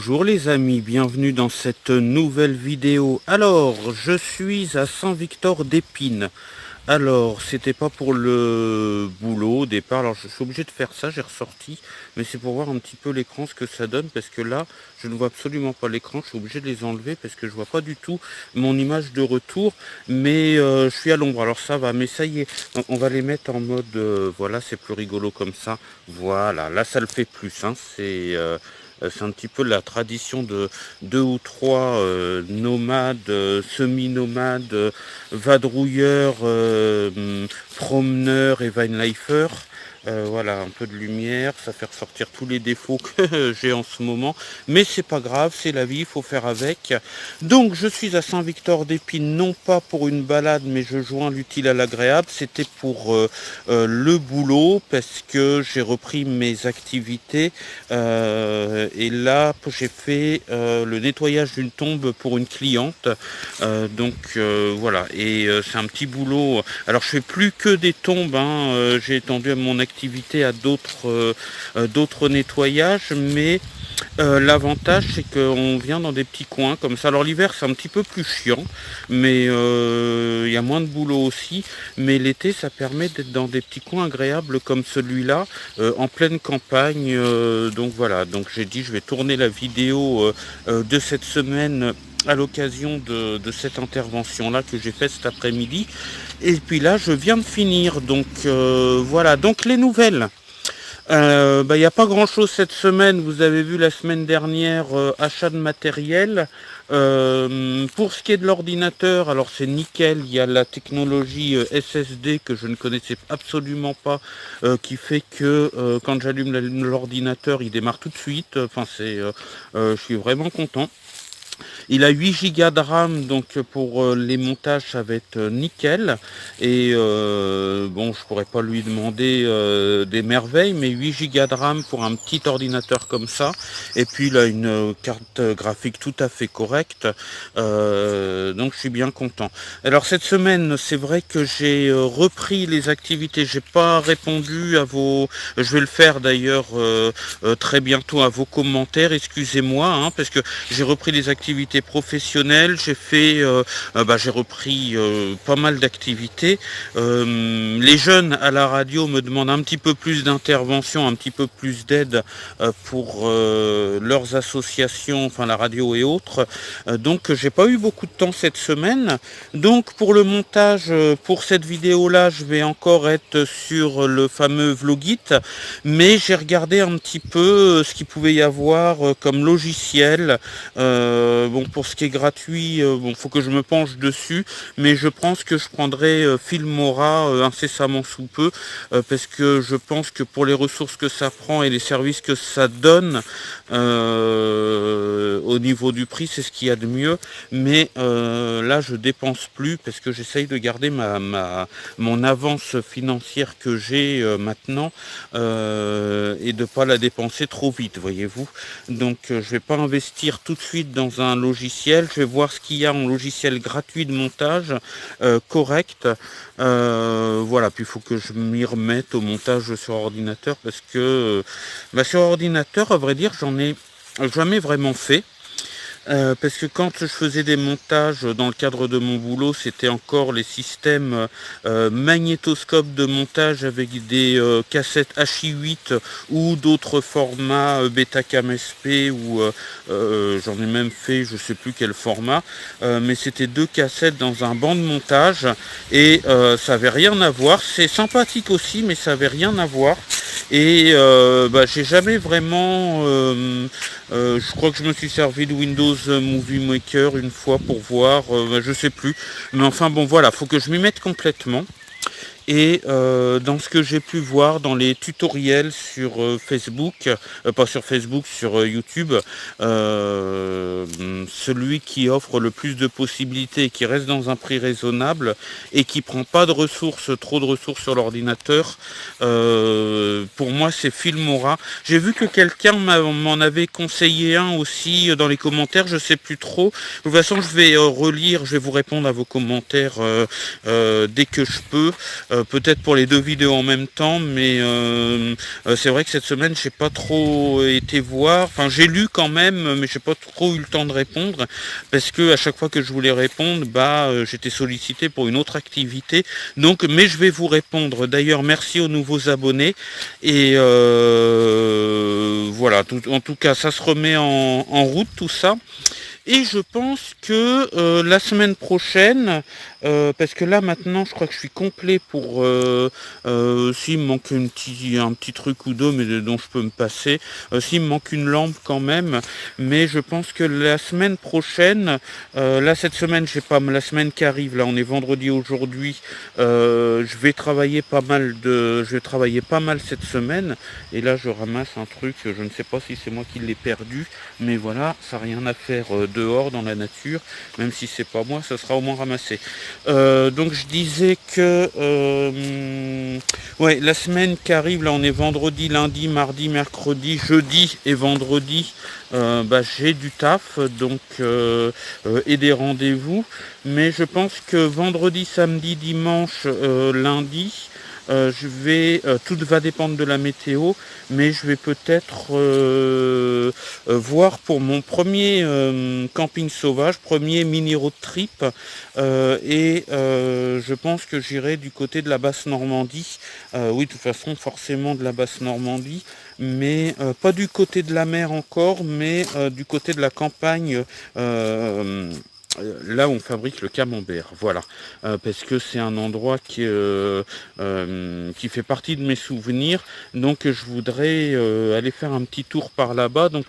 Bonjour les amis, bienvenue dans cette nouvelle vidéo. Alors, je suis à Saint-Victor-d'Épine. Alors, c'était pas pour le boulot au départ, alors je suis obligé de faire ça, j'ai ressorti, mais c'est pour voir un petit peu l'écran, ce que ça donne, parce que là, je ne vois absolument pas l'écran, je suis obligé de les enlever, parce que je vois pas du tout mon image de retour, mais je suis à l'ombre, alors ça va, mais ça y est, on va les mettre en mode, voilà, c'est plus rigolo comme ça, voilà, là ça le fait plus, hein, c'est un petit peu la tradition de deux ou trois nomades, semi-nomades, vadrouilleurs, promeneurs et vinelifers. Voilà, un peu de lumière, ça fait ressortir tous les défauts que j'ai en ce moment. Mais c'est pas grave, c'est la vie, il faut faire avec. Donc je suis à Saint-Victor-d'Épine, non pas pour une balade, mais je joins l'utile à l'agréable. C'était pour le boulot, parce que j'ai repris mes activités. Et là, j'ai fait le nettoyage d'une tombe pour une cliente. Voilà, et c'est un petit boulot. Alors je fais plus que des tombes, hein. J'ai étendu mon activité à d'autres nettoyages, mais l'avantage c'est qu'on vient dans des petits coins comme ça. Alors l'hiver c'est un petit peu plus chiant, mais il y a moins de boulot aussi. Mais l'été ça permet d'être dans des petits coins agréables comme celui-là, en pleine campagne. Donc voilà, donc j'ai dit je vais tourner la vidéo de cette semaine à l'occasion de cette intervention-là que j'ai faite cet après-midi. Et puis là, je viens de finir. Donc voilà, donc les nouvelles. Il n'y a pas grand-chose cette semaine. Vous avez vu la semaine dernière, achat de matériel. Pour ce qui est de l'ordinateur, alors c'est nickel. Il y a la technologie SSD que je ne connaissais absolument pas, qui fait que quand j'allume l'ordinateur, il démarre tout de suite. Enfin, je suis vraiment content. Il a 8 Go de RAM, donc pour les montages ça va être nickel. Et bon, je pourrais pas lui demander des merveilles, mais 8 Go de RAM pour un petit ordinateur comme ça. Et puis il a une carte graphique tout à fait correcte. Donc je suis bien content. Alors cette semaine, c'est vrai que j'ai repris les activités. J'ai pas répondu à vos... Je vais le faire d'ailleurs très bientôt à vos commentaires. Excusez-moi, hein, parce que j'ai repris les activités professionnelles, j'ai repris pas mal d'activités. Les jeunes à la radio me demandent un petit peu plus d'intervention, un petit peu plus d'aide pour leurs associations, enfin la radio et autres. Donc j'ai pas eu beaucoup de temps cette semaine. Donc pour le montage, pour cette vidéo-là, je vais encore être sur le fameux Vlogit, mais j'ai regardé un petit peu ce qu'il pouvait y avoir comme logiciel. Bon, pour ce qui est gratuit, bon, faut que je me penche dessus, mais je pense que je prendrai Filmora incessamment sous peu, parce que je pense que pour les ressources que ça prend et les services que ça donne, au niveau du prix, c'est ce qu'il y a de mieux. Mais là, je dépense plus parce que j'essaye de garder mon avance financière que j'ai maintenant, et de pas la dépenser trop vite, voyez-vous. Donc, je vais pas investir tout de suite dans un logiciel. Je vais voir ce qu'il y a en logiciel gratuit de montage correct. Voilà, puis il faut que je m'y remette au montage sur ordinateur, parce que sur ordinateur, à vrai dire, j'en ai jamais vraiment fait. Parce que quand je faisais des montages dans le cadre de mon boulot, c'était encore les systèmes magnétoscopes de montage avec des cassettes HI8 ou d'autres formats Betacam SP, ou j'en ai même fait je sais plus quel format, mais c'était 2 cassettes dans un banc de montage, et ça avait rien à voir. C'est sympathique aussi, mais ça avait rien à voir. Et j'ai jamais vraiment... je crois que je me suis servi de Windows Movie Maker une fois pour voir, je sais plus. Mais enfin bon, voilà, faut que je m'y mette complètement. Et dans ce que j'ai pu voir dans les tutoriels sur Facebook, pas sur Facebook, sur YouTube, celui qui offre le plus de possibilités, qui reste dans un prix raisonnable et qui prend pas de ressources, trop de ressources sur l'ordinateur. Pour moi, c'est Filmora. J'ai vu que quelqu'un m'en avait conseillé un aussi dans les commentaires, je sais plus trop. De toute façon, je vais relire, je vais vous répondre à vos commentaires dès que je peux. Peut-être pour les deux vidéos en même temps, mais c'est vrai que cette semaine, j'ai pas trop été voir. Enfin, j'ai lu quand même, mais j'ai pas trop eu le temps de répondre parce que à chaque fois que je voulais répondre, j'étais sollicité pour une autre activité. Donc, mais je vais vous répondre. D'ailleurs, merci aux nouveaux abonnés et voilà. En tout cas, ça se remet en route tout ça. Et je pense que la semaine prochaine, parce que là maintenant je crois que je suis complet pour s'il me manque un petit truc ou deux mais dont je peux me passer, s'il me manque une lampe quand même, mais je pense que la semaine prochaine, là cette semaine j'ai pas, la semaine qui arrive, là on est vendredi aujourd'hui, je vais travailler pas mal cette semaine, et là je ramasse un truc, je ne sais pas si c'est moi qui l'ai perdu, mais voilà, ça n'a rien à faire dehors dans la nature, même si c'est pas moi, ça sera au moins ramassé. Donc je disais que ouais, la semaine qui arrive, là on est vendredi, lundi, mardi, mercredi, jeudi et vendredi, j'ai du taf donc et des rendez-vous, mais je pense que vendredi, samedi, dimanche, lundi, tout va dépendre de la météo, mais je vais peut-être voir pour mon premier camping sauvage, premier mini road trip, je pense que j'irai du côté de la basse Normandie. Oui, de toute façon, forcément de la basse Normandie, mais pas du côté de la mer encore, mais du côté de la campagne. Là où on fabrique le camembert, voilà, parce que c'est un endroit qui fait partie de mes souvenirs, donc je voudrais aller faire un petit tour par là-bas, donc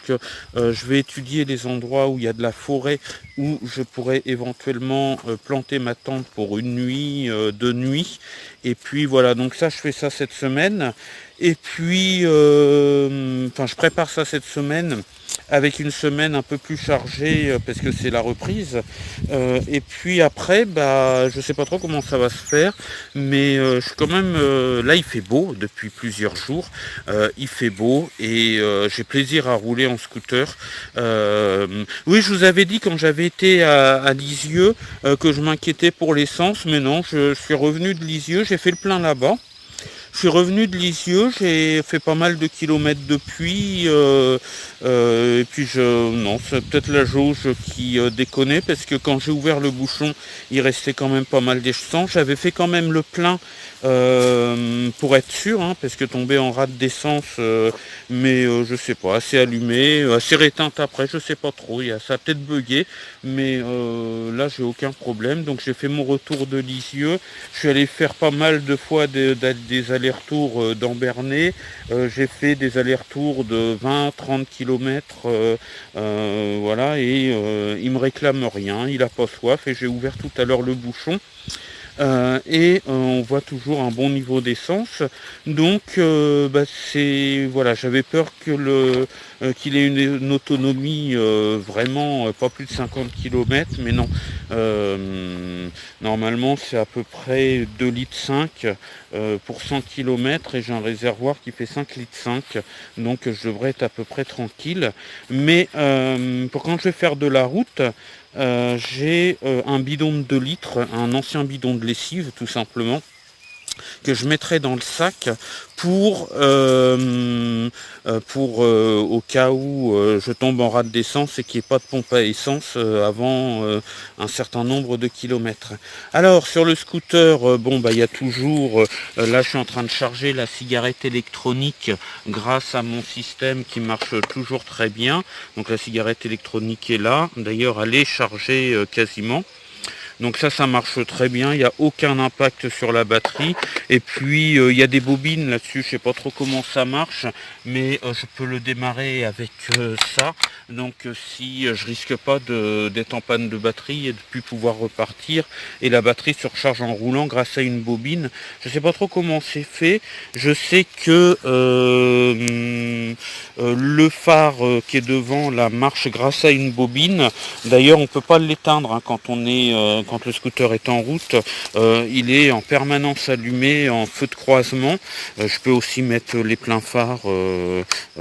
je vais étudier les endroits où il y a de la forêt, où je pourrais éventuellement planter ma tente pour une nuit, 2 nuits, et puis voilà, donc ça je fais ça cette semaine, et puis je prépare ça cette semaine, avec une semaine un peu plus chargée parce que c'est la reprise, et puis après je sais pas trop comment ça va se faire, mais je suis quand même là il fait beau depuis plusieurs jours, il fait beau et j'ai plaisir à rouler en scooter. Oui, je vous avais dit quand j'avais été à Lisieux que je m'inquiétais pour l'essence, mais non, je suis revenu de Lisieux, j'ai fait le plein là-bas. Je suis revenu de Lisieux, j'ai fait pas mal de kilomètres depuis, et puis non, c'est peut-être la jauge qui déconnait, parce que quand j'ai ouvert le bouchon, il restait quand même pas mal d'essence. J'avais fait quand même le plein pour être sûr, hein, parce que tomber en rate d'essence, mais je sais pas, assez allumé, assez réteinte après, je sais pas trop, ça a peut-être bugué, mais là j'ai aucun problème. Donc j'ai fait mon retour de Lisieux, je suis allé faire pas mal de fois des allers-retours dans Bernay, j'ai fait des allers-retours de 20-30 km, voilà, et il me réclame rien, il a pas soif, et j'ai ouvert tout à l'heure le bouchon. On voit toujours un bon niveau d'essence, donc voilà, j'avais peur que qu'il ait une autonomie vraiment pas plus de 50 km, mais non, normalement c'est à peu près 2,5 litres pour 100 km, et j'ai un réservoir qui fait 5,5 litres, donc je devrais être à peu près tranquille. Mais pour quand je vais faire de la route, j'ai un bidon de 2 litres, un ancien bidon de lessive tout simplement, que je mettrai dans le sac pour au cas où je tombe en rate d'essence et qu'il n'y ait pas de pompe à essence avant un certain nombre de kilomètres. Alors sur le scooter, il y a toujours, là je suis en train de charger la cigarette électronique grâce à mon système qui marche toujours très bien. Donc la cigarette électronique est là, d'ailleurs elle est chargée quasiment. Donc ça marche très bien, il n'y a aucun impact sur la batterie. Et puis il y a des bobines là-dessus, je sais pas trop comment ça marche, mais je peux le démarrer avec ça. Donc si je risque pas d'être en panne de batterie et de plus pouvoir repartir, et la batterie se recharge en roulant grâce à une bobine. Je sais pas trop comment c'est fait. Je sais que le phare qui est devant là marche grâce à une bobine. D'ailleurs, on peut pas l'éteindre hein, quand quand le scooter est en route. Il est en permanence allumé en feu de croisement. Je peux aussi mettre les pleins phares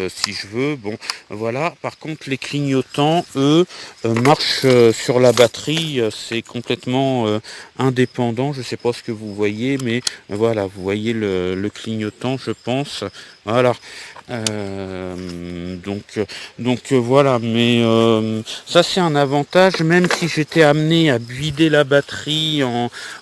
si je veux. Bon, voilà. Par contre, les clignotants, eux, marchent sur la batterie. C'est complètement indépendant. Je sais pas ce que vous voyez, mais voilà, vous voyez le clignotant, je pense. Voilà. Donc voilà, mais ça c'est un avantage, même si j'étais amené à vider la batterie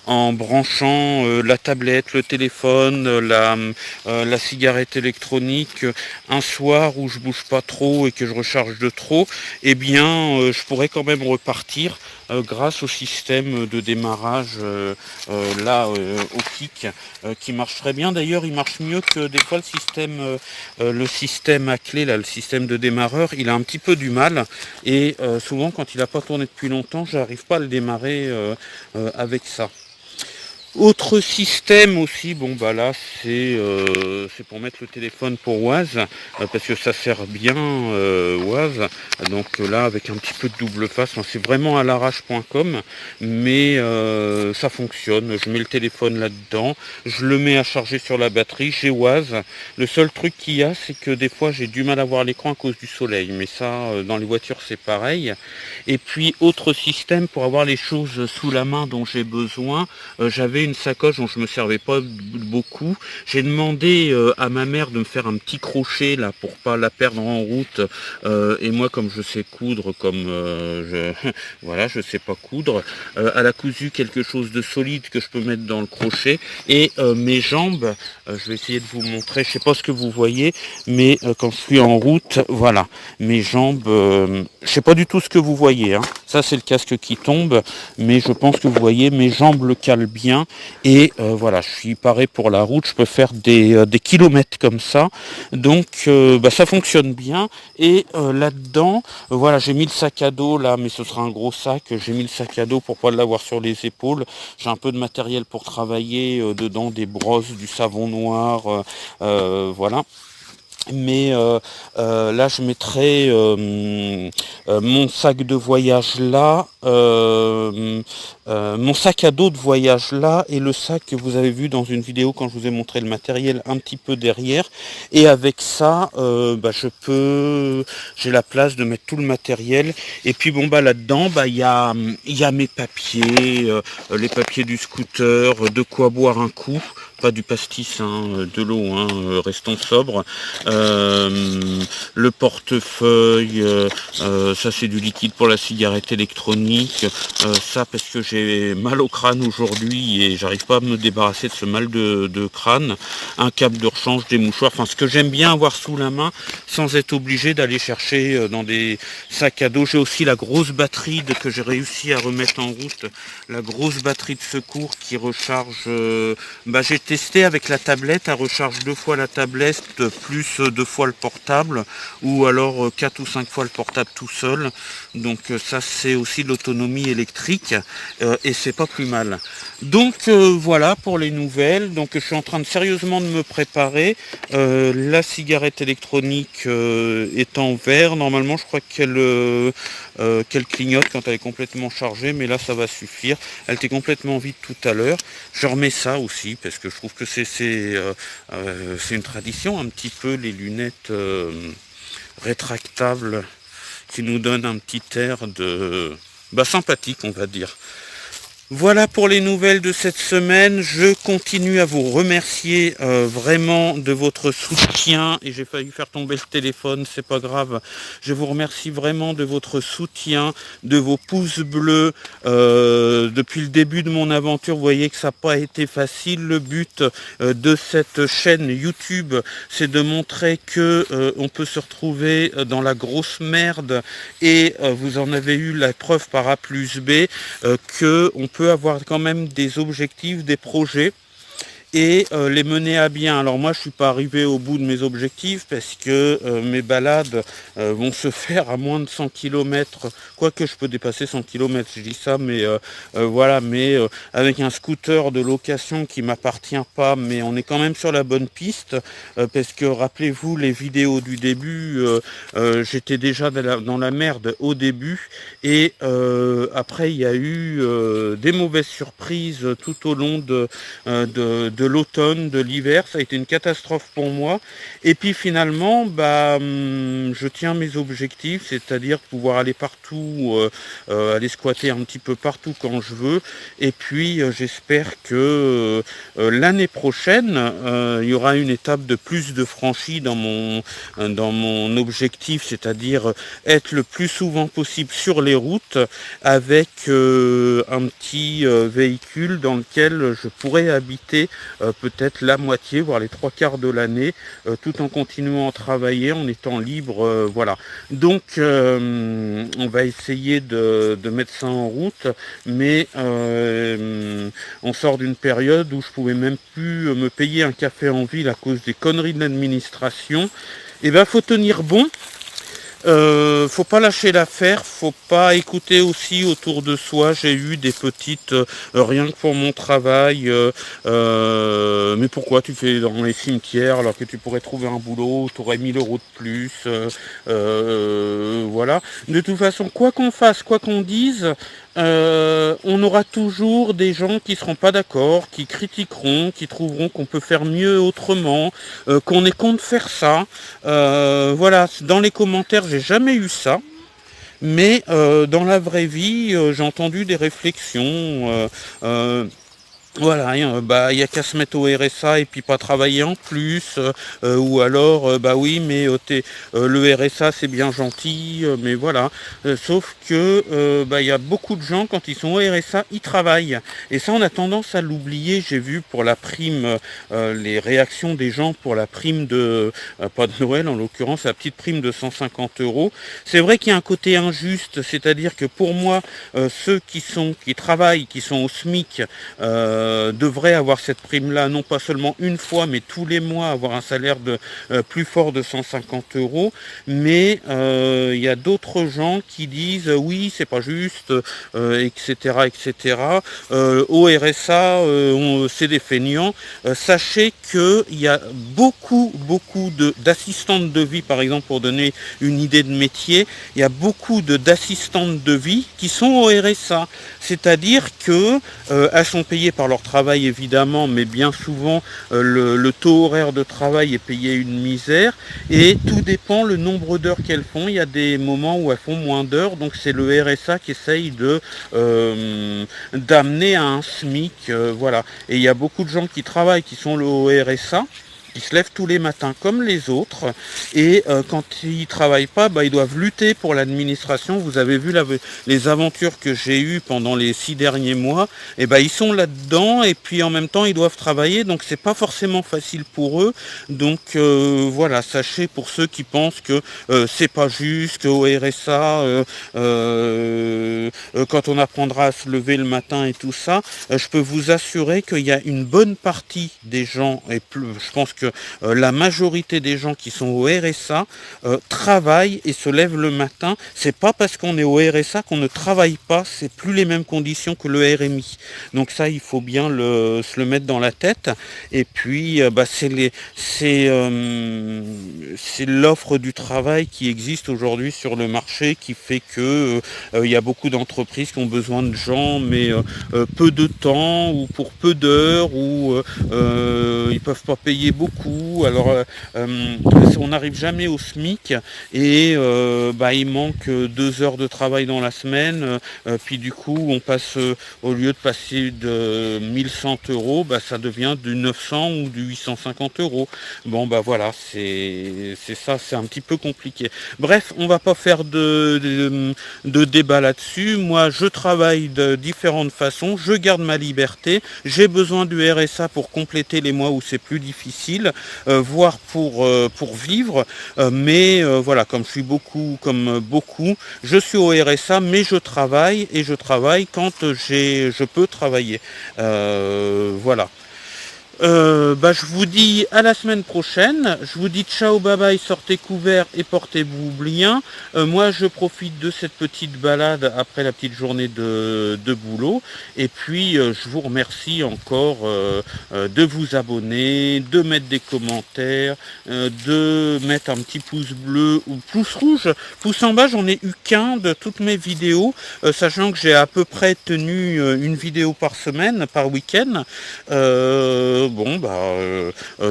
en branchant la tablette, le téléphone, la cigarette électronique, un soir où je bouge pas trop et que je recharge de trop, eh bien je pourrais quand même repartir grâce au système de démarrage au kick qui marche très bien. D'ailleurs, il marche mieux que des fois le système à clé, là, le système de démarreur, il a un petit peu du mal et souvent quand il n'a pas tourné depuis longtemps, j'arrive pas à le démarrer avec ça. Autre système aussi, bon bah là c'est pour mettre le téléphone pour Oise, parce que ça sert bien Oise, donc là avec un petit peu de double face, hein, c'est vraiment à l'arrache.com, mais ça fonctionne, je mets le téléphone là-dedans, je le mets à charger sur la batterie, j'ai Oise, le seul truc qu'il y a c'est que des fois j'ai du mal à voir l'écran à cause du soleil, mais ça dans les voitures c'est pareil. Et puis autre système pour avoir les choses sous la main dont j'ai besoin, j'avais une sacoche dont je me servais pas beaucoup. J'ai demandé à ma mère de me faire un petit crochet là pour pas la perdre en route. Et moi, comme je sais coudre, voilà, je sais pas coudre, elle a cousu quelque chose de solide que je peux mettre dans le crochet. Et mes jambes, je vais essayer de vous montrer. Je sais pas ce que vous voyez, mais quand je suis en route, voilà, mes jambes. Je sais pas du tout ce que vous voyez. Hein. Ça, c'est le casque qui tombe, mais je pense que vous voyez, mes jambes le calent bien. Et voilà, je suis paré pour la route, je peux faire des kilomètres comme ça. Donc ça fonctionne bien. Et là-dedans, voilà, j'ai mis le sac à dos là, mais ce sera un gros sac. J'ai mis le sac à dos pour pas l'avoir sur les épaules. J'ai un peu de matériel pour travailler dedans, des brosses, du savon noir, voilà. Mais là je mettrai mon sac de voyage là, mon sac à dos de voyage là et le sac que vous avez vu dans une vidéo quand je vous ai montré le matériel un petit peu derrière, et avec ça j'ai la place de mettre tout le matériel. Et puis bon bah là-dedans il y a mes papiers, les papiers du scooter, de quoi boire un coup, pas du pastis, hein, de l'eau, hein, restons sobres. Le portefeuille, ça c'est du liquide pour la cigarette électronique, ça parce que j'ai mal au crâne aujourd'hui et j'arrive pas à me débarrasser de ce mal de crâne. Un câble de rechange, des mouchoirs, enfin ce que j'aime bien avoir sous la main sans être obligé d'aller chercher dans des sacs à dos. J'ai aussi la grosse batterie que j'ai réussi à remettre en route, la grosse batterie de secours qui recharge, j'ai testé avec la tablette, elle recharge 2 fois la tablette plus 2 fois le portable, ou alors 4 ou 5 fois le portable tout seul. Donc ça c'est aussi de l'autonomie électrique et c'est pas plus mal. Donc voilà pour les nouvelles. Donc je suis en train de sérieusement de me préparer. La cigarette électronique est en vert. Normalement je crois qu'elle clignote quand elle est complètement chargée, mais là ça va suffire. Elle était complètement vide tout à l'heure. Je remets ça aussi parce que je trouve que c'est une tradition un petit peu, les lunettes rétractables qui nous donnent un petit air de sympathique, on va dire. Voilà pour les nouvelles de cette semaine. Je continue à vous remercier vraiment de votre soutien, et j'ai failli faire tomber le téléphone, c'est pas grave. Je vous remercie vraiment de votre soutien, de vos pouces bleus. Depuis le début de mon aventure, vous voyez que ça n'a pas été facile. Le but de cette chaîne YouTube, c'est de montrer que on peut se retrouver dans la grosse merde, et vous en avez eu la preuve par A plus B, que on peut avoir quand même des objectifs, des projets, et les mener à bien. Alors moi je suis pas arrivé au bout de mes objectifs parce que mes balades vont se faire à moins de 100 km, quoique je peux dépasser 100 km, je dis ça, mais voilà, mais avec un scooter de location qui m'appartient pas, mais on est quand même sur la bonne piste, parce que rappelez-vous les vidéos du début, j'étais déjà dans la merde au début, et après il y a eu des mauvaises surprises tout au long de l'automne, de l'hiver. Ça a été une catastrophe pour moi. Et puis finalement, je tiens mes objectifs, c'est-à-dire pouvoir aller partout, aller squatter un petit peu partout quand je veux. Et puis j'espère que l'année prochaine, il y aura une étape de plus de franchie dans mon objectif, c'est-à-dire être le plus souvent possible sur les routes avec un petit véhicule dans lequel je pourrais habiter peut-être la moitié, voire les 3/4 de l'année, tout en continuant à travailler, en étant libre, voilà. Donc on va essayer de mettre ça en route, mais on sort d'une période où je pouvais même plus me payer un café en ville à cause des conneries de l'administration. Et faut tenir bon. Faut pas lâcher l'affaire, faut pas écouter aussi autour de soi. J'ai eu des petites, rien que pour mon travail, mais pourquoi tu fais dans les cimetières alors que tu pourrais trouver un boulot, tu aurais 1000 € de plus, voilà. De toute façon, quoi qu'on fasse, quoi qu'on dise, on aura toujours des gens qui seront pas d'accord, qui critiqueront, qui trouveront qu'on peut faire mieux autrement, qu'on est contre faire ça. Voilà, dans les commentaires, j'ai jamais eu ça. Mais dans la vraie vie, j'ai entendu des réflexions. Voilà, il y a qu'à se mettre au RSA et puis pas travailler en plus, ou alors oui, mais le RSA c'est bien gentil, mais voilà. Sauf que il y a beaucoup de gens quand ils sont au RSA, ils travaillent, et ça on a tendance à l'oublier. J'ai vu pour la prime, les réactions des gens pour la prime de pas de Noël en l'occurrence, la petite prime de 150 €. C'est vrai qu'il y a un côté injuste, c'est-à-dire que pour moi, ceux qui travaillent, qui sont au SMIC, devrait avoir cette prime-là, non pas seulement une fois, mais tous les mois, avoir un salaire plus fort de 150 €. Mais il y a d'autres gens qui disent oui, c'est pas juste, etc., etc. Au RSA, c'est des feignants. Sachez qu'il y a beaucoup d'assistantes de vie, par exemple, pour donner une idée de métier, il y a beaucoup d'assistantes de vie qui sont au RSA. C'est-à-dire que elles sont payées par leur travail évidemment, mais bien souvent le taux horaire de travail est payé une misère, et tout dépend le nombre d'heures qu'elles font. Il y a des moments où elles font moins d'heures, donc c'est le RSA qui essaye d'amener à un SMIC, voilà. Et il y a beaucoup de gens qui travaillent, qui sont au RSA, qui se lèvent tous les matins comme les autres, et quand ils travaillent pas, ils doivent lutter pour l'administration. Vous avez vu les aventures que j'ai eues pendant les 6 derniers mois, et ils sont là-dedans, et puis en même temps ils doivent travailler, donc c'est pas forcément facile pour eux. Donc voilà, sachez, pour ceux qui pensent que c'est pas juste, qu'au RSA quand on apprendra à se lever le matin et tout ça, je peux vous assurer qu'il y a une bonne partie des gens, et je pense que la majorité des gens qui sont au RSA travaillent et se lèvent le matin. C'est pas parce qu'on est au RSA qu'on ne travaille pas, c'est plus les mêmes conditions que le RMI. Donc ça, il faut bien se le mettre dans la tête. Et puis c'est l'offre du travail qui existe aujourd'hui sur le marché qui fait que il y a beaucoup d'entreprises qui ont besoin de gens, mais peu de temps, ou pour peu d'heures, ou ils peuvent pas payer beaucoup. Alors on n'arrive jamais au SMIC, et il manque 2 heures de travail dans la semaine, puis du coup on passe, au lieu de passer de 1100 €, ça devient du 900 ou du 850 €. Bon voilà, c'est ça, c'est un petit peu compliqué. Bref, on va pas faire de débat là-dessus. Moi je travaille de différentes façons, je garde ma liberté, j'ai besoin du RSA pour compléter les mois où c'est plus difficile. difficile, voire pour vivre. Mais voilà, comme beaucoup, je suis au RSA, mais je travaille et je travaille quand je peux travailler. Voilà. Je vous dis à la semaine prochaine. Je vous dis ciao, bye bye, sortez couverts et portez-vous bien. Moi, je profite de cette petite balade après la petite journée de boulot. Et puis, je vous remercie encore de vous abonner, de mettre des commentaires, de mettre un petit pouce bleu ou pouce rouge. Pouce en bas, j'en ai eu qu'un de toutes mes vidéos, sachant que j'ai à peu près tenu une vidéo par semaine, par week-end.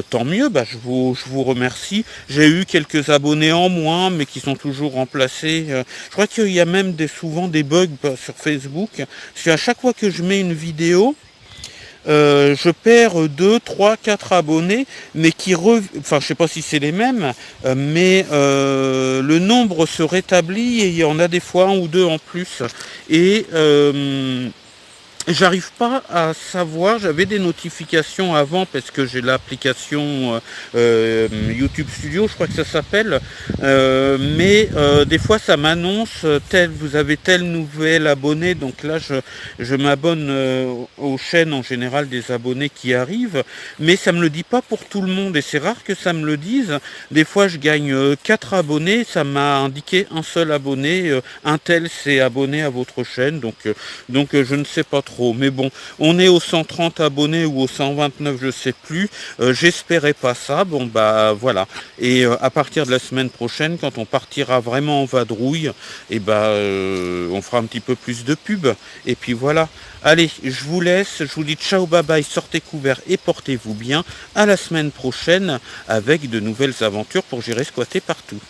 Tant mieux, je vous remercie. J'ai eu quelques abonnés en moins, mais qui sont toujours remplacés. Je crois qu'il y a même souvent des bugs sur Facebook. Parce qu'à chaque fois que je mets une vidéo, je perds 2, 3, 4 abonnés, mais je sais pas si c'est les mêmes, mais le nombre se rétablit et il y en a des fois un ou deux en plus. Et j'arrive pas à savoir, j'avais des notifications avant parce que j'ai l'application YouTube Studio, je crois que ça s'appelle, mais des fois ça m'annonce vous avez tel nouvel abonné, donc là je m'abonne aux chaînes en général des abonnés qui arrivent, mais ça me le dit pas pour tout le monde et c'est rare que ça me le dise. Des fois je gagne 4 abonnés, ça m'a indiqué un seul abonné, un tel s'est abonné à votre chaîne, donc je ne sais pas trop. Mais bon, on est aux 130 abonnés ou aux 129, je sais plus. J'espérais pas ça. Voilà. Et à partir de la semaine prochaine, quand on partira vraiment en vadrouille, on fera un petit peu plus de pub. Et puis voilà. Allez, je vous laisse. Je vous dis ciao, bye bye, sortez couverts et portez-vous bien. À la semaine prochaine avec de nouvelles aventures pour gérer squatter partout.